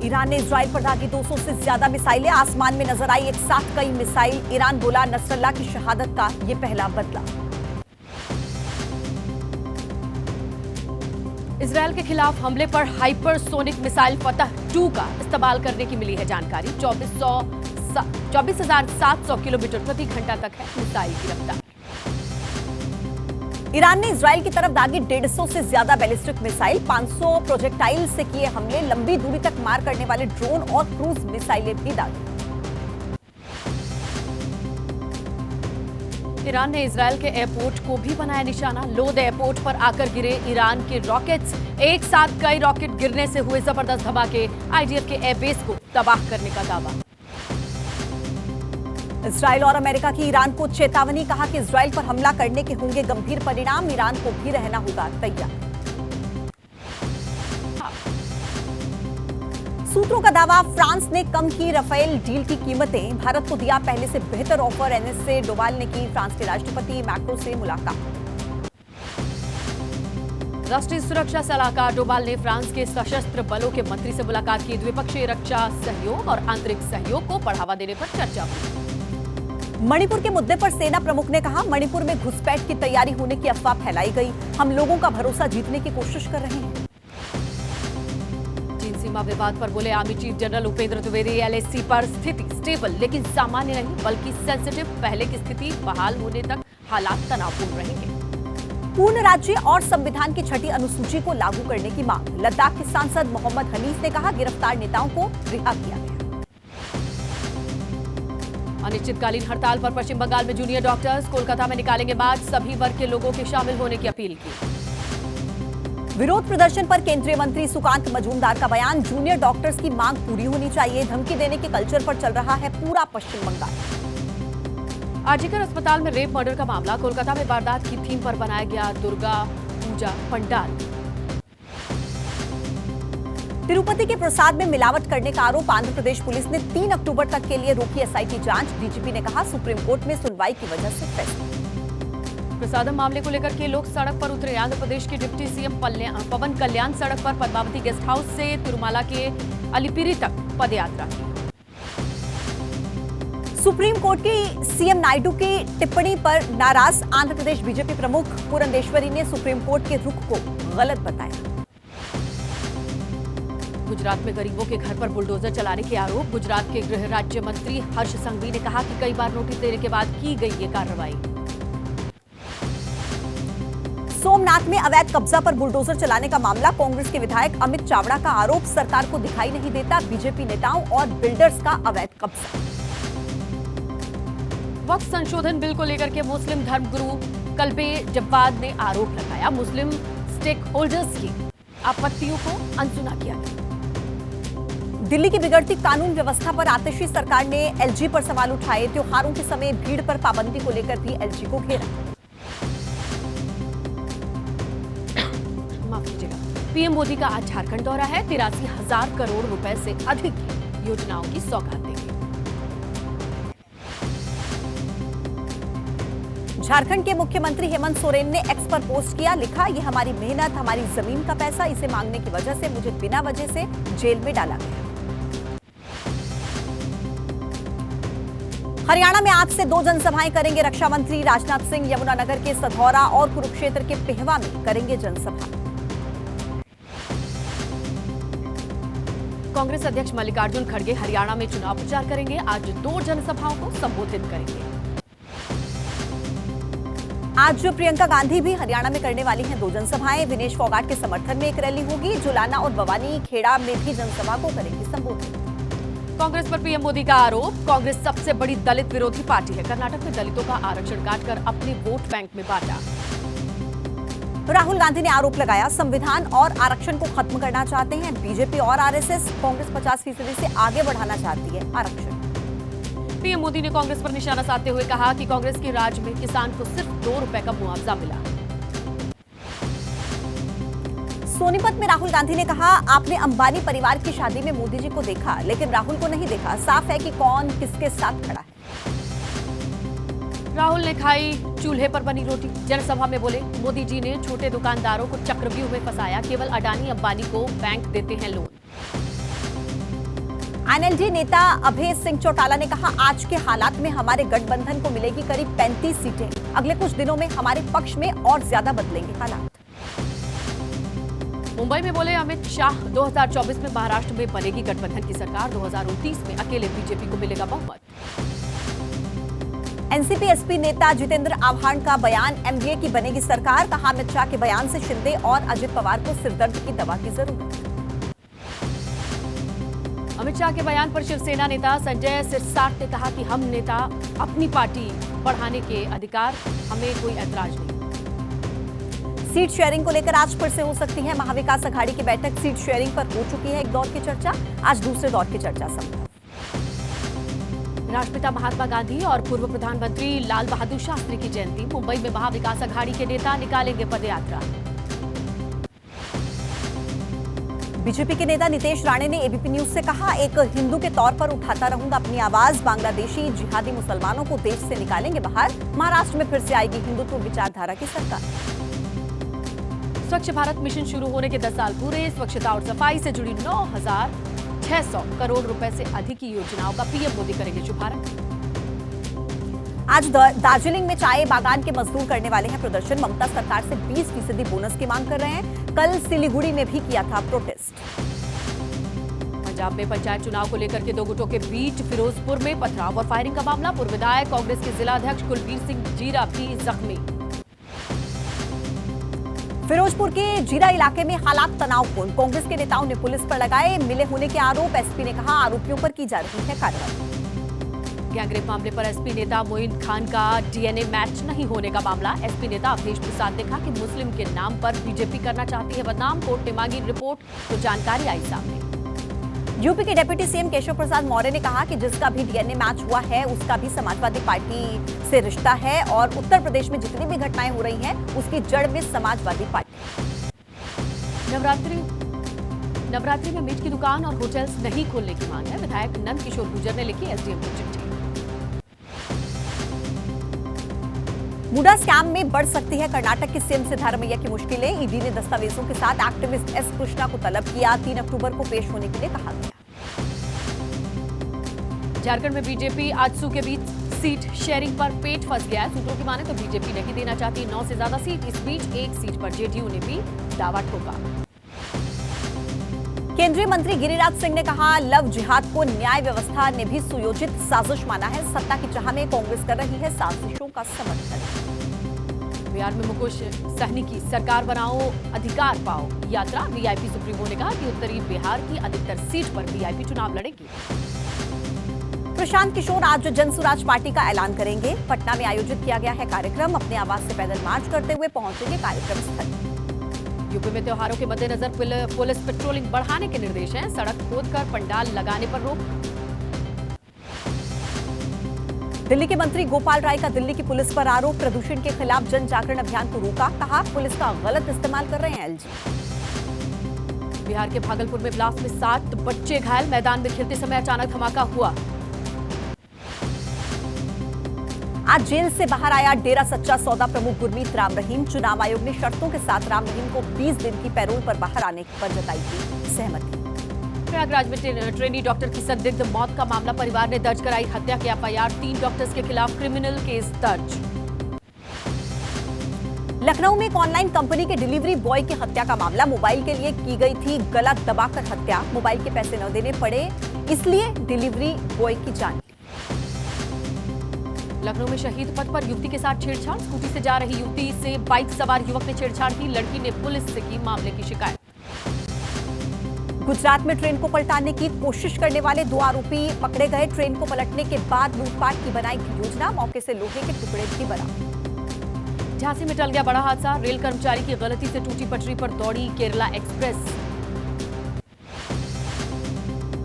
Iran ने Israel पर दागी 200 से ज्यादा मिसाइलें, आसमान में नजर आई एक साथ कई मिसाइल। ईरान बोला नसरल्लाह की शहादत का ये पहला बदला। इजरायल के खिलाफ हमले पर हाइपरसोनिक मिसाइल फतह 2 का इस्तेमाल करने की मिली है जानकारी। 24,700 किलोमीटर प्रति घंटा तक है मिसाइल की रफ्तार। ईरान ने इजराइल की तरफ दागी 150 से ज्यादा बैलिस्टिक मिसाइल, 500 प्रोजेक्टाइल से किए हमले, लंबी दूरी तक मार करने वाले ड्रोन और क्रूज मिसाइलें भी दागी। ईरान ने इजरायल के एयरपोर्ट को भी बनाया निशाना। लोद एयरपोर्ट पर आकर गिरे ईरान के रॉकेट्स। एक साथ कई रॉकेट गिरने से हुए जबरदस्त धमाके। आईडीएफ के एयरबेस को तबाह करने का दावा। इजराइल और अमेरिका की ईरान को चेतावनी, कहा कि इजराइल पर हमला करने के होंगे गंभीर परिणाम, ईरान को भी रहना होगा तैयार। सूत्रों का दावा, फ्रांस ने कम की राफेल डील की कीमतें, भारत को दिया पहले से बेहतर ऑफर। एनएस डोवाल ने की फ्रांस के राष्ट्रपति मैक्रो से मुलाकात। राष्ट्रीय सुरक्षा सलाहकार डोवाल ने फ्रांस के सशस्त्र बलों के मंत्री से मुलाकात की। द्विपक्षीय रक्षा सहयोग और आंतरिक सहयोग को बढ़ावा देने पर चर्चा हुई। मणिपुर के मुद्दे पर सेना प्रमुख ने कहा, मणिपुर में घुसपैठ की तैयारी होने की अफवाह फैलाई गई, हम लोगों का भरोसा जीतने की कोशिश कर रहे हैं। चीन सीमा विवाद पर बोले army chief general Upendra Dwivedi, LAC पर स्थिति स्टेबल लेकिन सामान्य नहीं बल्कि सेंसिटिव, पहले की स्थिति बहाल होने तक हालात तनावपूर्ण रहेंगे। पूर्ण राज्य और संविधान की 6ठी अनुसूची को लागू करने की मांग, लद्दाख के सांसद मोहम्मद हनीफ ने कहा, गिरफ्तार नेताओं को रिहा किया गया। अनिश्चितकालीन हड़ताल पर पश्चिम बंगाल में जूनियर डॉक्टर्स, कोलकाता में निकालेंगे मार्च, सभी वर्ग के लोगों के शामिल होने की अपील की। विरोध प्रदर्शन पर केंद्रीय मंत्री सुकांत मजूमदार का बयान, जूनियर डॉक्टर्स की मांग पूरी होनी चाहिए, धमकी देने के कल्चर पर चल रहा है पूरा पश्चिम बंगाल। आरजीकर अस्पताल में रेप मर्डर का मामला, कोलकाता में वारदात की थीम पर बनाया गया दुर्गा पूजा पंडाल। तिरुपति के प्रसाद में मिलावट करने का आरोप, आंध्र प्रदेश पुलिस ने 3 अक्टूबर तक के लिए रोकी एसआईटी जांच। डीजीपी ने कहा, सुप्रीम कोर्ट में सुनवाई की वजह से फैसला। प्रसादम मामले को लेकर के लोग सड़क पर उतरे। आंध्र प्रदेश के डिप्टी सीएम पवन कल्याण सड़क पर पद्मावती गेस्ट हाउस से तिरुमला के अलिपिरी तक पदयात्रा की। सुप्रीम कोर्ट की सीएम नायडू की टिप्पणी पर नाराज आंध्र प्रदेश बीजेपी प्रमुख पुरंदेश्वरी ने सुप्रीम कोर्ट के रुख को गलत बताया। गुजरात में गरीबों के घर पर बुलडोजर चलाने के आरोप, गुजरात के गृह राज्य मंत्री हर्ष संघवी ने कहा कि कई बार नोटिस देने के बाद की गई ये कार्रवाई। सोमनाथ में अवैध कब्जा पर बुलडोजर चलाने का मामला, कांग्रेस के विधायक अमित चावड़ा का आरोप, सरकार को दिखाई नहीं देता बीजेपी नेताओं और बिल्डर्स का अवैध कब्जा। वक्फ संशोधन बिल को लेकर के मुस्लिम धर्मगुरु कल्बे जब्बाद ने आरोप लगाया, मुस्लिम स्टेक होल्डर्स की आपत्तियों को अनसुना किया गया। दिल्ली की बिगड़ती कानून व्यवस्था पर आतिशी सरकार ने एलजी पर सवाल उठाए, त्योहारों के समय भीड़ पर पाबंदी को लेकर भी एलजी को घेरा। माफ कीजिएगा। पीएम मोदी का आज झारखंड दौरा है, 83,000 करोड़ रुपए से अधिक की योजनाओं की सौगात देंगे। झारखंड के मुख्यमंत्री हेमंत सोरेन ने एक्स पर पोस्ट किया, लिखा, ये हमारी मेहनत, हमारी जमीन का पैसा, इसे मांगने की वजह से मुझे बिना वजह से जेल में डाला गया। हरियाणा में आज से 2 जनसभाएं करेंगे रक्षा मंत्री राजनाथ सिंह, यमुनानगर के सधौरा और कुरुक्षेत्र के पेहवा में करेंगे जनसभा। कांग्रेस अध्यक्ष मल्लिकार्जुन खड़गे हरियाणा में चुनाव प्रचार करेंगे, आज 2 जनसभाओं को संबोधित करेंगे। आज प्रियंका गांधी भी हरियाणा में करने वाली हैं 2 जनसभाएं, विनेश फोगाट के समर्थन में एक रैली होगी, जुलाना और भवानी खेड़ा में भी जनसभा को करेंगी संबोधित। कांग्रेस पर पीएम मोदी का आरोप, कांग्रेस सबसे बड़ी दलित विरोधी पार्टी है, कर्नाटक में दलितों का आरक्षण काटकर अपने वोट बैंक में बांटा। राहुल गांधी ने आरोप लगाया, संविधान और आरक्षण को खत्म करना चाहते हैं बीजेपी और आरएसएस, कांग्रेस 50% से आगे बढ़ाना चाहती है आरक्षण। पीएम मोदी ने कांग्रेस पर निशाना साधते हुए कहा कि कांग्रेस के राज में किसान को सिर्फ 2 रुपए का मुआवजा मिला। सोनीपत में राहुल गांधी ने कहा, आपने अंबानी परिवार की शादी में मोदी जी को देखा, लेकिन राहुल को नहीं देखा, साफ है कि कौन किसके साथ खड़ा है। राहुल ने खाई चूल्हे पर बनी रोटी, जनसभा में बोले, मोदी जी ने छोटे दुकानदारों को चक्रव्यूह में फंसाया, केवल अडानी अंबानी को बैंक देते हैं लोन। एनएलडी नेता अभय सिंह चौटाला ने कहा, आज के हालात में हमारे गठबंधन को मिलेगी करीब 35 सीटें। अगले कुछ दिनों में हमारे पक्ष में और ज्यादा बदलेंगे हालात। मुंबई में बोले अमित शाह, 2024 में महाराष्ट्र में बनेगी गठबंधन की सरकार, 2029 में अकेले बीजेपी को मिलेगा बहुमत। एनसीपी एसपी नेता जितेंद्र आव्हाड का बयान, एमडीए की बनेगी सरकार। कहा, अमित शाह के बयान से शिंदे और अजित पवार को सिरदर्द की दवा की जरूरत। अमित शाह के बयान पर शिवसेना नेता संजय सिरसाट ने कहा कि हम नेता अपनी पार्टी बढ़ाने के अधिकार, हमें कोई ऐतराज नहीं। सीट शेयरिंग को लेकर आज फिर से हो सकती है महाविकास अघाड़ी की बैठक। सीट शेयरिंग पर हो चुकी है एक दौर की चर्चा, आज दूसरे दौर की चर्चा संभव। राष्ट्रपिता महात्मा गांधी और पूर्व प्रधानमंत्री लाल बहादुर शास्त्री की जयंती, मुंबई में महाविकास अघाड़ी के नेता निकालेंगे पदयात्रा। बीजेपी के नेता नितेश राणे ने एबीपी न्यूज से कहा, एक हिंदू के तौर पर उठाता रहूंगा अपनी आवाज। बांग्लादेशी जिहादी मुसलमानों को देश से निकालेंगे बाहर। महाराष्ट्र में फिर से आएगी हिंदुत्व विचारधारा की सरकार। स्वच्छ भारत मिशन शुरू होने के 10 साल पूरे, स्वच्छता और सफाई से जुड़ी 9,600 करोड़ रुपए से अधिक की योजनाओं का पीएम मोदी करेंगे शुभारंभ। आज दार्जिलिंग में चाय बागान के मजदूर करने वाले हैं प्रदर्शन। ममता सरकार से 20% बोनस की मांग कर रहे हैं। कल सिलीगुड़ी में भी किया था प्रोटेस्ट। पंजाब में पंचायत चुनाव को लेकर के दो गुटों के बीच फिरोजपुर में पथराव और फायरिंग का मामला। पूर्व विधायक कांग्रेस के जिला अध्यक्ष कुलबीर सिंह जीरा भी जख्मी। फिरोजपुर के जीरा इलाके में हालात तनावपूर्ण। कांग्रेस के नेताओं ने पुलिस पर लगाए मिले होने के आरोप। एसपी ने कहा, आरोपियों पर की जा रही है कार्रवाई। गैंगरेप मामले पर एसपी नेता मोइन खान का डीएनए मैच नहीं होने का मामला। एसपी नेता अवधेश प्रसाद ने कहा कि मुस्लिम के नाम पर बीजेपी करना चाहती है बदनाम। कोर्ट ने मांगी रिपोर्ट तो जानकारी आई सामने। यूपी के डिप्टी सीएम केशव प्रसाद मौर्य ने कहा कि जिसका भी डीएनए मैच हुआ है उसका भी समाजवादी पार्टी से रिश्ता है और उत्तर प्रदेश में जितनी भी घटनाएं हो रही हैं उसकी जड़ में समाजवादी पार्टी। नवरात्रि में मीट की दुकान और होटल्स नहीं खोलने की मांग है। विधायक नंद किशोर गुर्जर ने लिखी एसडीएम को चिट्ठी। मुडा स्कैम में बढ़ सकती है कर्नाटक के सीएम सिद्धारमैया की मुश्किलें। ईडी ने दस्तावेजों के साथ एक्टिविस्ट एस कृष्णा को तलब किया। 3 अक्टूबर को पेश होने के लिए कहा गया। झारखंड में बीजेपी आजसू के बीच सीट शेयरिंग पर पेट फंस गया है। सूत्रों की माने तो बीजेपी नहीं देना चाहती 9 से ज्यादा सीट। इस बीच एक सीट पर जेडीयू ने भी दावा ठोका। केंद्रीय मंत्री गिरिराज सिंह ने कहा, लव जिहाद को न्याय व्यवस्था ने भी सुयोजित साजिश माना है। सत्ता की चाह में कांग्रेस कर रही है साजिशों का समर्थन। बिहार में मुकेश सहनी की सरकार बनाओ अधिकार पाओ यात्रा। वीआईपी सुप्रीमो ने कहा कि उत्तरी बिहार की अधिकतर सीट पर वीआईपी चुनाव लड़ेगी। प्रशांत किशोर आज जनसुराज पार्टी का ऐलान करेंगे। पटना में आयोजित किया गया है कार्यक्रम। अपने आवास से पैदल मार्च करते हुए पहुंचेंगे कार्यक्रम स्थल। यूपी में त्योहारों के मद्देनजर पुलिस पेट्रोलिंग बढ़ाने के निर्देश हैं। सड़क खोदकर पंडाल लगाने पर रोक। दिल्ली के मंत्री गोपाल राय का दिल्ली की पुलिस पर आरोप। प्रदूषण के खिलाफ जन जागरण अभियान को रोका। कहा, पुलिस का गलत इस्तेमाल कर रहे हैं एलजी। बिहार के भागलपुर में ब्लास्ट में 7 बच्चे घायल। मैदान में खेलते समय अचानक धमाका हुआ। आज जेल से बाहर आया डेरा सच्चा सौदा प्रमुख गुरमीत राम रहीम। चुनाव आयोग ने शर्तों के साथ राम रहीम को 20 दिन की पैरोल पर बाहर आने पर जताई थी सहमति। प्रयागराज में ट्रेनी डॉक्टर की संदिग्ध मौत का मामला। परिवार ने दर्ज कराई हत्या की एफआईआर। 3 डॉक्टर्स के खिलाफ क्रिमिनल केस दर्ज। लखनऊ में एक ऑनलाइन कंपनी के डिलीवरी बॉय की हत्या का मामला। मोबाइल के लिए की गई थी गला दबाकर हत्या। मोबाइल के पैसे न देने पड़े इसलिए डिलीवरी बॉय की जान। लखनऊ में शहीद पथ पर युवती के साथ छेड़छाड़। स्कूटी से जा रही युवती से बाइक सवार युवक ने छेड़छाड़ की। लड़की ने पुलिस से की मामले की शिकायत। गुजरात में ट्रेन को पलटाने की कोशिश करने वाले 2 आरोपी पकड़े गए। ट्रेन को पलटने के बाद लूटपाट की बनाई थी योजना। मौके से लोहे के टुकड़े भी बरामद। झांसी में टल गया बड़ा हादसा। रेल कर्मचारी की गलती से टूटी पटरी पर दौड़ी केरला एक्सप्रेस।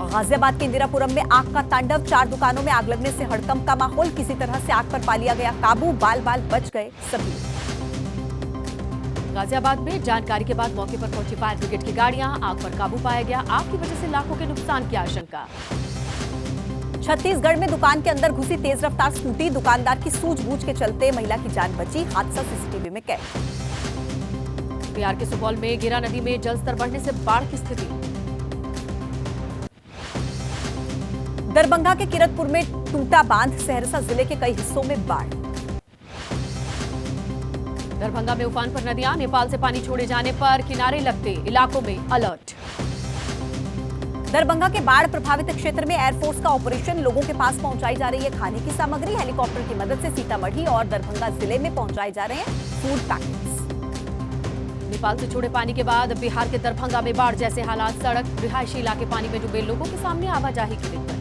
गाजियाबाद के इंदिरापुरम में आग का तांडव। 4 दुकानों में आग लगने से हड़कंप का माहौल। किसी तरह से आग पर पा लिया गया काबू। बाल बाल बच गए सभी। गाजियाबाद में जानकारी के बाद मौके पर पहुंची फायर ब्रिगेड की गाड़ियां। आग पर काबू पाया गया। आग की वजह से लाखों के नुकसान की आशंका। छत्तीसगढ़ में दुकान के अंदर घुसी तेज रफ्तार स्कूटी। दुकानदार की सूझबूझ के चलते महिला की जान बची। हादसा सीसीटीवी में कैद। बिहार के सुपौल में गिरा नदी में जलस्तर बढ़ने से बाढ़ की स्थिति। दरभंगा के किरतपुर में टूटा बांध, सहरसा जिले के कई हिस्सों में बाढ़। दरभंगा में उफान पर नदियां, नेपाल से पानी छोड़े जाने पर किनारे लगते इलाकों में अलर्ट। दरभंगा के बाढ़ प्रभावित क्षेत्र में एयरफोर्स का ऑपरेशन, लोगों के पास पहुंचाई जा रही है खाने की सामग्री। हेलीकॉप्टर की मदद से सीतामढ़ी और दरभंगा जिले में पहुंचाए जा रहे हैं फूड पैकेट्स। नेपाल से छोड़े पानी के बाद बिहार के दरभंगा में बाढ़ जैसे हालात, सड़क, रिहायशी इलाके पानी में डूबे, लोगों के सामने आवाजाही की दिक्कत।